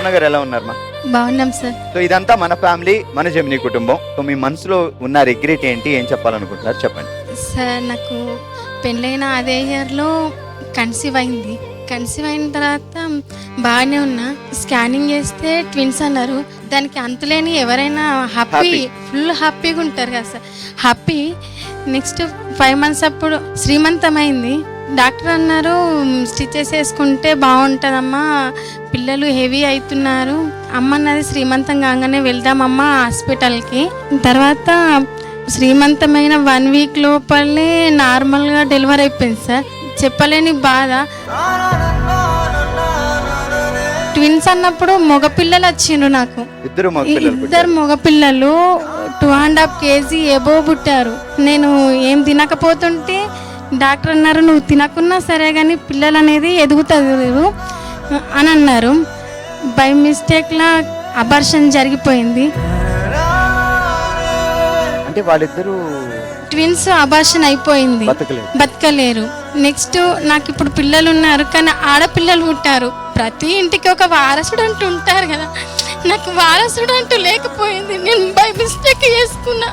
స్వప్న గారు ఎలా ఉన్నారమ్మా? బాగున్నాం సార్. సో ఇదంతా మన ఫ్యామిలీ, మన జెమినీ కుటుంబం. సో మీ మనసులో ఉన్న రిగ్రెట్ ఏంటి, ఏం చెప్పాలనుకుంటున్నారు చెప్పండి. సార్ నాకు పెళ్ళైన అదే ఇయర్లో కన్సీవ్ అయింది. కన్సీవ్ అయిన తర్వాత బాగానే ఉన్నా. స్కానింగ్ చేస్తే ట్విన్స్ అన్నారు. దానికి అంతులేని ఎవరైనా హ్యాపీ, ఫుల్ హ్యాపీగా ఉంటారు కదా సార్. హ్యాపీ. నెక్స్ట్ 5 months అప్పుడు శ్రీమంతమైంది. డాక్టర్ అన్నారు స్టిచెస్ వేసుకుంటే బాగుంటుందమ్మా, పిల్లలు హెవీ అవుతున్నారు. అమ్మ అన్నది శ్రీమంతం కాగానే వెళ్దామమ్మా హాస్పిటల్కి. తర్వాత శ్రీమంతమైన 1 week లోపలే నార్మల్గా డెలివరీ అయిపోయింది సార్. చెప్పలేని బాధ. ట్విన్స్ అన్నప్పుడు మగపిల్లలు వచ్చిండ్రు నాకు. ఇద్దరు మగపిల్లలు 2.5 kg ఎబో పుట్టారు. నేను ఏం తినకపోతుంటే డాక్టర్ అన్నారు నువ్వు తినకున్నా సరే కానీ పిల్లలు అనేది ఎదుగుతారు అని అన్నారు. బై మిస్టేక్లా అబార్షన్ జరిగిపోయింది. అంటే వాళ్ళిద్దరూ ట్విన్స్ అబార్షన్ అయిపోయింది, బతకలేరు. నెక్స్ట్ నాకు ఇప్పుడు పిల్లలు ఉన్నారు కానీ ఆడపిల్లలు పుట్టారు. ప్రతి ఇంటికి ఒక వారసుడు అంటూ ఉంటారు కదా, నాకు వారసుడు అంటూ లేకపోయింది. నేను బై మిస్టేక్ చేసుకున్నా.